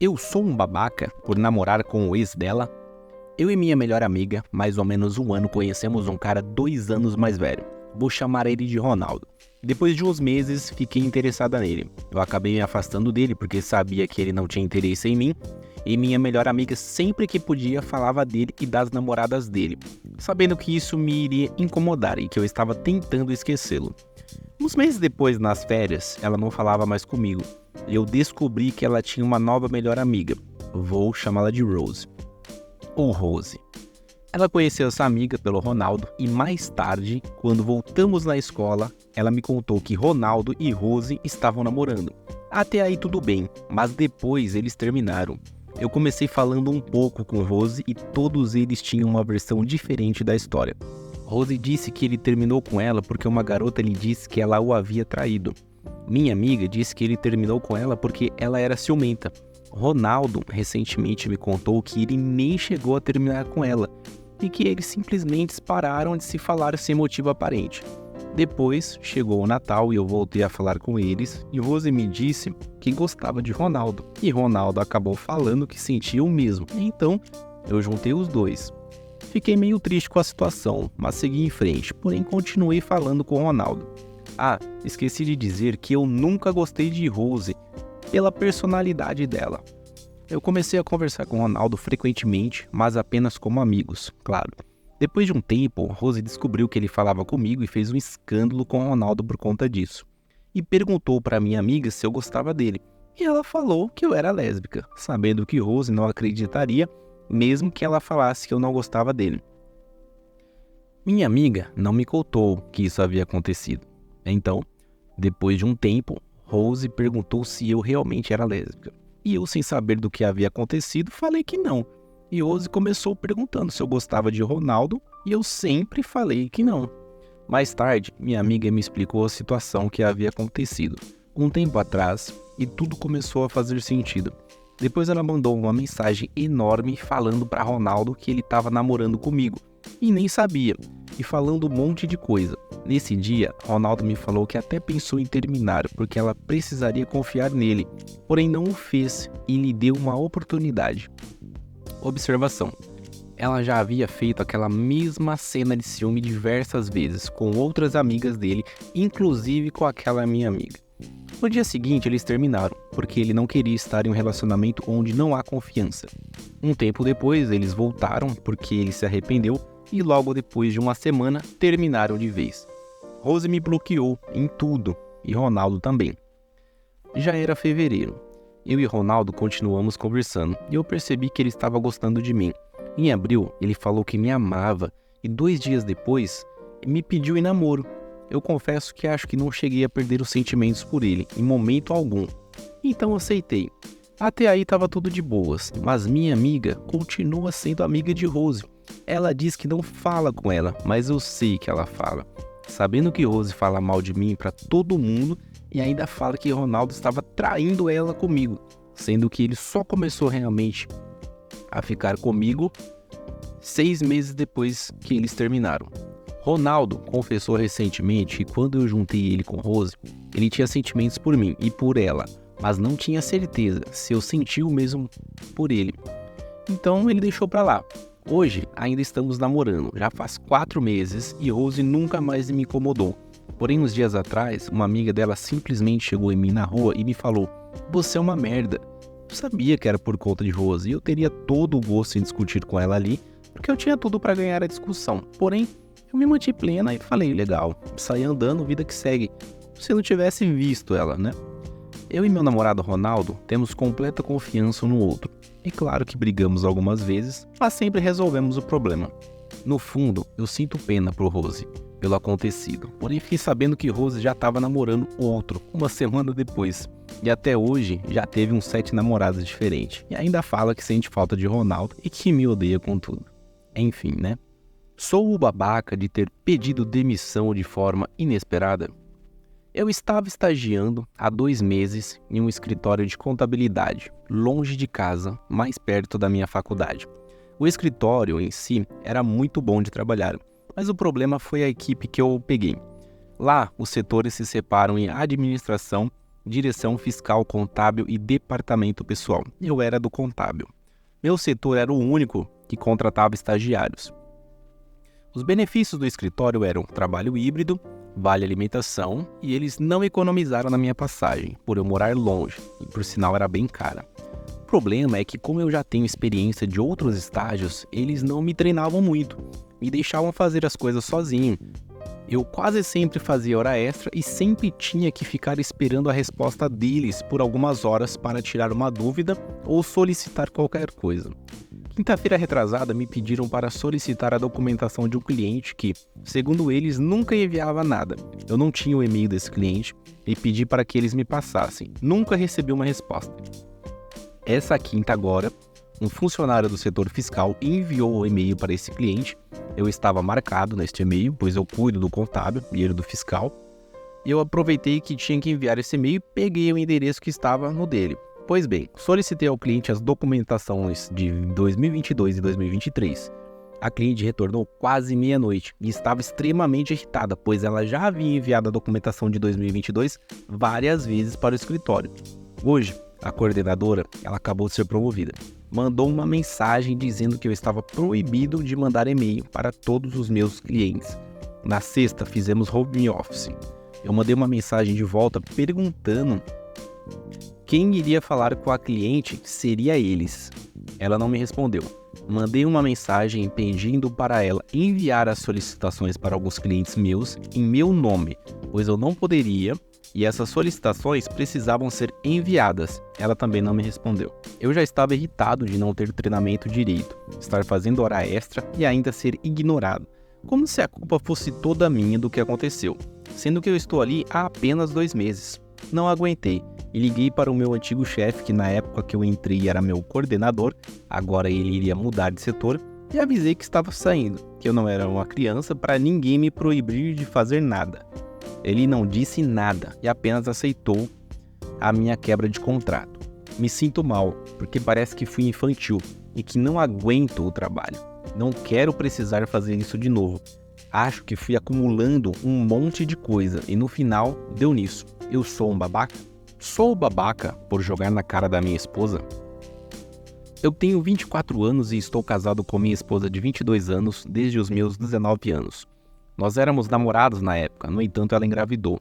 Eu sou um babaca por namorar com o ex dela? Eu e minha melhor amiga, mais ou menos um ano, conhecemos um cara 2 anos mais velho. Vou chamar ele de Ronaldo. Depois de uns meses, fiquei interessada nele. Eu acabei me afastando dele porque sabia que ele não tinha interesse em mim. E minha melhor amiga, sempre que podia, falava dele e das namoradas dele, sabendo que isso me iria incomodar e que eu estava tentando esquecê-lo. Uns meses depois, nas férias, ela não falava mais comigo. E eu descobri que ela tinha uma nova melhor amiga. Vou chamá-la de Rose. Ou Rose. Ela conheceu essa amiga pelo Ronaldo e mais tarde, quando voltamos na escola, ela me contou que Ronaldo e Rose estavam namorando. Até aí tudo bem, mas depois eles terminaram. Eu comecei falando um pouco com Rose e todos eles tinham uma versão diferente da história. Rose disse que ele terminou com ela porque uma garota lhe disse que ela o havia traído. Minha amiga disse que ele terminou com ela porque ela era ciumenta. Ronaldo recentemente me contou que ele nem chegou a terminar com ela e que eles simplesmente pararam de se falar sem motivo aparente. Depois chegou o Natal e eu voltei a falar com eles e Rose me disse que gostava de Ronaldo e Ronaldo acabou falando que sentia o mesmo. Então eu juntei os dois. Fiquei meio triste com a situação, mas segui em frente, porém continuei falando com Ronaldo. Esqueci de dizer que eu nunca gostei de Rose pela personalidade dela. Eu comecei a conversar com Ronaldo frequentemente, mas apenas como amigos, claro. Depois de um tempo, Rose descobriu que ele falava comigo e fez um escândalo com Ronaldo por conta disso. E perguntou para minha amiga se eu gostava dele. E ela falou que eu era lésbica, sabendo que Rose não acreditaria, mesmo que ela falasse que eu não gostava dele. Minha amiga não me contou que isso havia acontecido. Então, depois de um tempo, Rose perguntou se eu realmente era lésbica. E eu, sem saber do que havia acontecido, falei que não. E Rose começou perguntando se eu gostava de Ronaldo e eu sempre falei que não. Mais tarde, minha amiga me explicou a situação que havia acontecido um tempo atrás e tudo começou a fazer sentido. Depois ela mandou uma mensagem enorme falando para Ronaldo que ele estava namorando comigo e nem sabia, e falando um monte de coisa. Nesse dia, Ronaldo me falou que até pensou em terminar porque ela precisaria confiar nele, porém não o fez e lhe deu uma oportunidade. Observação: ela já havia feito aquela mesma cena de ciúme diversas vezes com outras amigas dele, inclusive com aquela minha amiga. No dia seguinte eles terminaram, porque ele não queria estar em um relacionamento onde não há confiança. Um tempo depois eles voltaram porque ele se arrependeu e logo depois de uma semana terminaram de vez. Rose me bloqueou em tudo e Ronaldo também. Já era fevereiro. Eu e Ronaldo continuamos conversando e eu percebi que ele estava gostando de mim. Em abril ele falou que me amava e 2 dias depois me pediu em namoro. Eu confesso que acho que não cheguei a perder os sentimentos por ele, em momento algum. Então aceitei. Até aí estava tudo de boas, mas minha amiga continua sendo amiga de Rose. Ela diz que não fala com ela, mas eu sei que ela fala. Sabendo que Rose fala mal de mim para todo mundo e ainda fala que Ronaldo estava traindo ela comigo, sendo que ele só começou realmente a ficar comigo 6 meses depois que eles terminaram. Ronaldo confessou recentemente que quando eu juntei ele com Rose, ele tinha sentimentos por mim e por ela, mas não tinha certeza se eu sentia o mesmo por ele. Então ele deixou pra lá. Hoje ainda estamos namorando, já faz 4 meses e Rose nunca mais me incomodou. Porém, uns dias atrás, uma amiga dela simplesmente chegou em mim na rua e me falou: "Você é uma merda." Eu sabia que era por conta de Rose e eu teria todo o gosto em discutir com ela ali, porque eu tinha tudo pra ganhar a discussão. Porém, eu me mantive plena e falei: "Legal, saí andando, vida que segue." Se eu não tivesse visto ela, né? Eu e meu namorado Ronaldo temos completa confiança um no outro. E claro que brigamos algumas vezes, mas sempre resolvemos o problema. No fundo, eu sinto pena por Rose, pelo acontecido. Porém, fiquei sabendo que Rose já estava namorando outro, uma semana depois. E até hoje, já teve uns 7 namoradas diferentes. E ainda fala que sente falta de Ronaldo e que me odeia com tudo. Enfim, né? Sou o babaca de ter pedido demissão de forma inesperada? Eu estava estagiando há 2 meses em um escritório de contabilidade, longe de casa, mais perto da minha faculdade. O escritório em si era muito bom de trabalhar, mas o problema foi a equipe que eu peguei. Lá, os setores se separam em administração direção fiscal, contábil e departamento pessoal. Eu era do contábil. Meu setor era o único que contratava estagiários. Os benefícios do escritório eram trabalho híbrido, vale alimentação, e eles não economizaram na minha passagem, por eu morar longe, e por sinal era bem cara. O problema é que, como eu já tenho experiência de outros estágios, eles não me treinavam muito, me deixavam fazer as coisas sozinho. Eu quase sempre fazia hora extra e sempre tinha que ficar esperando a resposta deles por algumas horas para tirar uma dúvida ou solicitar qualquer coisa. Quinta-feira retrasada me pediram para solicitar a documentação de um cliente que, segundo eles, nunca enviava nada. Eu não tinha o e-mail desse cliente e pedi para que eles me passassem. Nunca recebi uma resposta. Essa quinta agora, um funcionário do setor fiscal enviou o e-mail para esse cliente. Eu estava marcado neste e-mail, pois eu cuido do contábil e ele do fiscal. E eu aproveitei que tinha que enviar esse e-mail e peguei o endereço que estava no dele. Pois bem, solicitei ao cliente as documentações de 2022 e 2023. A cliente retornou quase meia-noite e estava extremamente irritada, pois ela já havia enviado a documentação de 2022 várias vezes para o escritório. Hoje, a coordenadora, ela acabou de ser promovida, mandou uma mensagem dizendo que eu estava proibido de mandar e-mail para todos os meus clientes. Na sexta, fizemos home office. Eu mandei uma mensagem de volta perguntando quem iria falar com a cliente seria eles. Ela não me respondeu. Mandei uma mensagem pedindo para ela enviar as solicitações para alguns clientes meus em meu nome, pois eu não poderia e essas solicitações precisavam ser enviadas. Ela também não me respondeu. Eu já estava irritado de não ter treinamento direito, estar fazendo hora extra e ainda ser ignorado, como se a culpa fosse toda minha do que aconteceu, sendo que eu estou ali há apenas 2 meses. Não aguentei e liguei para o meu antigo chefe, que na época que eu entrei era meu coordenador, agora ele iria mudar de setor, e avisei que estava saindo, que eu não era uma criança para ninguém me proibir de fazer nada. Ele não disse nada e apenas aceitou a minha quebra de contrato. Me sinto mal, porque parece que fui infantil e que não aguento o trabalho. Não quero precisar fazer isso de novo. Acho que fui acumulando um monte de coisa e no final deu nisso. Eu sou um babaca? Sou babaca por jogar na cara da minha esposa? Eu tenho 24 anos e estou casado com minha esposa de 22 anos desde os meus 19 anos. Nós éramos namorados na época, no entanto ela engravidou.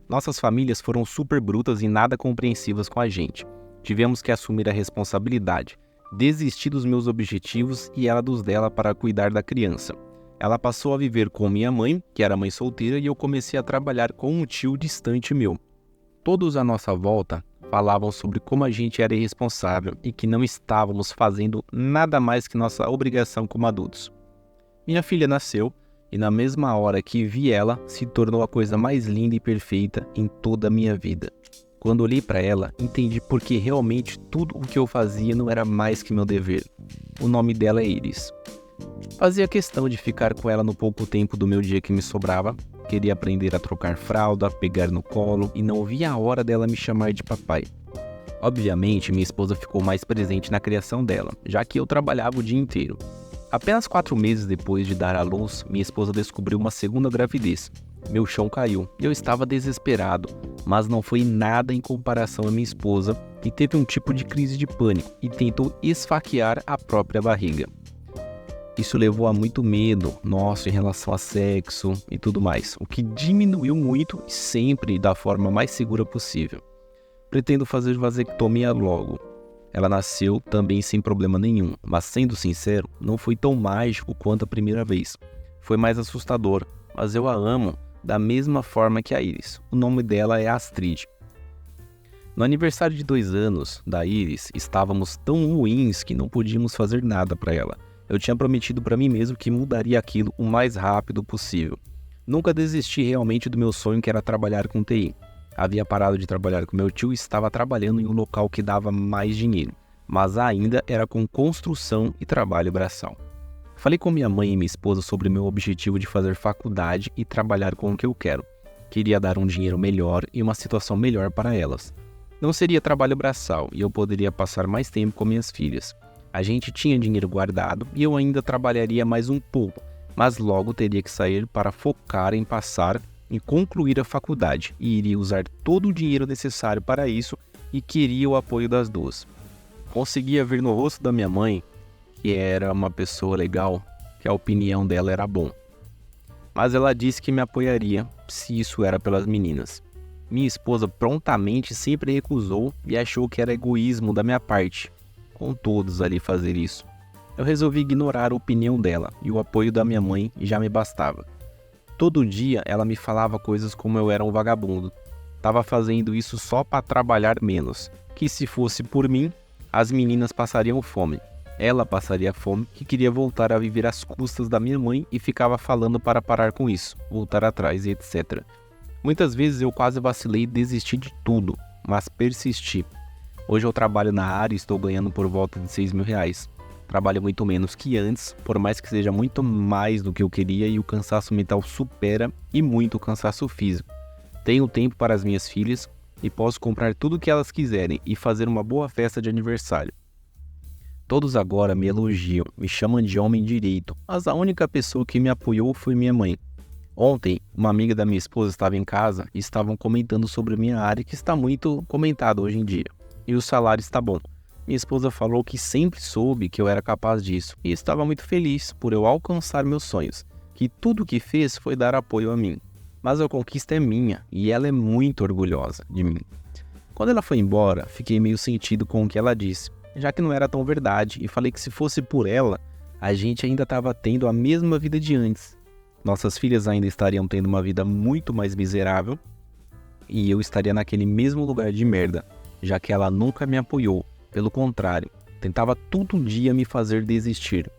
Nossas famílias foram super brutas e nada compreensivas com a gente. Tivemos que assumir a responsabilidade, desistir dos meus objetivos e ela dos dela para cuidar da criança. Ela passou a viver com minha mãe, que era mãe solteira, e eu comecei a trabalhar com um tio distante meu. Todos à nossa volta falavam sobre como a gente era irresponsável e que não estávamos fazendo nada mais que nossa obrigação como adultos. Minha filha nasceu e na mesma hora que vi ela, se tornou a coisa mais linda e perfeita em toda a minha vida. Quando olhei para ela, entendi porque realmente tudo o que eu fazia não era mais que meu dever. O nome dela é Iris. Fazia questão de ficar com ela no pouco tempo do meu dia que me sobrava. Queria aprender a trocar fralda, pegar no colo e não via a hora dela me chamar de papai. Obviamente, minha esposa ficou mais presente na criação dela, já que eu trabalhava o dia inteiro. Apenas 4 meses depois de dar à luz, minha esposa descobriu uma segunda gravidez. Meu chão caiu e eu estava desesperado, mas não foi nada em comparação à minha esposa, que teve um tipo de crise de pânico e tentou esfaquear a própria barriga. Isso levou a muito medo nosso em relação a sexo e tudo mais, o que diminuiu muito e sempre da forma mais segura possível. Pretendo fazer vasectomia logo. Ela nasceu também sem problema nenhum, mas sendo sincero, não foi tão mágico quanto a primeira vez. Foi mais assustador, mas eu a amo da mesma forma que a Iris. O nome dela é Astrid. No aniversário de 2 anos da Iris, estávamos tão ruins que não podíamos fazer nada para ela. Eu tinha prometido para mim mesmo que mudaria aquilo o mais rápido possível. Nunca desisti realmente do meu sonho, que era trabalhar com TI. Havia parado de trabalhar com meu tio e estava trabalhando em um local que dava mais dinheiro, mas ainda era com construção e trabalho braçal. Falei com minha mãe e minha esposa sobre meu objetivo de fazer faculdade e trabalhar com o que eu quero. Queria dar um dinheiro melhor e uma situação melhor para elas. Não seria trabalho braçal e eu poderia passar mais tempo com minhas filhas. A gente tinha dinheiro guardado e eu ainda trabalharia mais um pouco, mas logo teria que sair para focar em passar em concluir a faculdade e iria usar todo o dinheiro necessário para isso e queria o apoio das duas. Conseguia ver no rosto da minha mãe que era uma pessoa legal, que a opinião dela era bom. Mas ela disse que me apoiaria se isso era pelas meninas. Minha esposa prontamente sempre recusou e achou que era egoísmo da minha parte, com todos ali fazer isso. Eu resolvi ignorar a opinião dela e o apoio da minha mãe já me bastava. Todo dia ela me falava coisas como eu era um vagabundo. Tava fazendo isso só para trabalhar menos, que se fosse por mim, as meninas passariam fome. Ela passaria fome, que queria voltar a viver às custas da minha mãe e ficava falando para parar com isso, voltar atrás e etc. Muitas vezes eu quase vacilei e desisti de tudo, mas persisti. Hoje eu trabalho na área e estou ganhando por volta de R$6.000. Trabalho muito menos que antes, por mais que seja muito mais do que eu queria e o cansaço mental supera e muito o cansaço físico. Tenho tempo para as minhas filhas e posso comprar tudo o que elas quiserem e fazer uma boa festa de aniversário. Todos agora me elogiam, me chamam de homem direito, mas a única pessoa que me apoiou foi minha mãe. Ontem, uma amiga da minha esposa estava em casa e estavam comentando sobre a minha área, que está muito comentada hoje em dia. E o salário está bom. Minha esposa falou que sempre soube que eu era capaz disso e estava muito feliz por eu alcançar meus sonhos, que tudo o que fez foi dar apoio a mim. Mas a conquista é minha e ela é muito orgulhosa de mim. Quando ela foi embora, fiquei meio sentido com o que ela disse, já que não era tão verdade, e falei que se fosse por ela, a gente ainda estava tendo a mesma vida de antes. Nossas filhas ainda estariam tendo uma vida muito mais miserável e eu estaria naquele mesmo lugar de merda, já que ela nunca me apoiou. Pelo contrário, tentava todo dia me fazer desistir.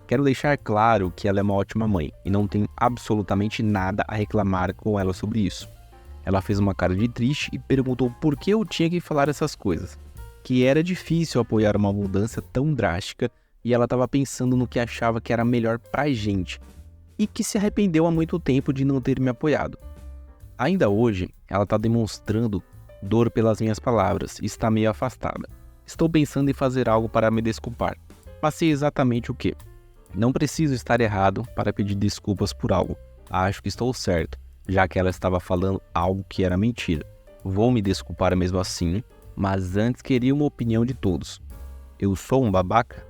Quero deixar claro que ela é uma ótima mãe e não tenho absolutamente nada a reclamar com ela sobre isso. Ela fez uma cara de triste e perguntou por que eu tinha que falar essas coisas. Que era difícil apoiar uma mudança tão drástica e ela estava pensando no que achava que era melhor pra gente e que se arrependeu há muito tempo de não ter me apoiado. Ainda hoje, ela está demonstrando dor pelas minhas palavras e está meio afastada. Estou pensando em fazer algo para me desculpar, mas sei exatamente o que. Não preciso estar errado para pedir desculpas por algo. Acho que estou certo, já que ela estava falando algo que era mentira. Vou me desculpar mesmo assim, mas antes queria uma opinião de todos. Eu sou um babaca?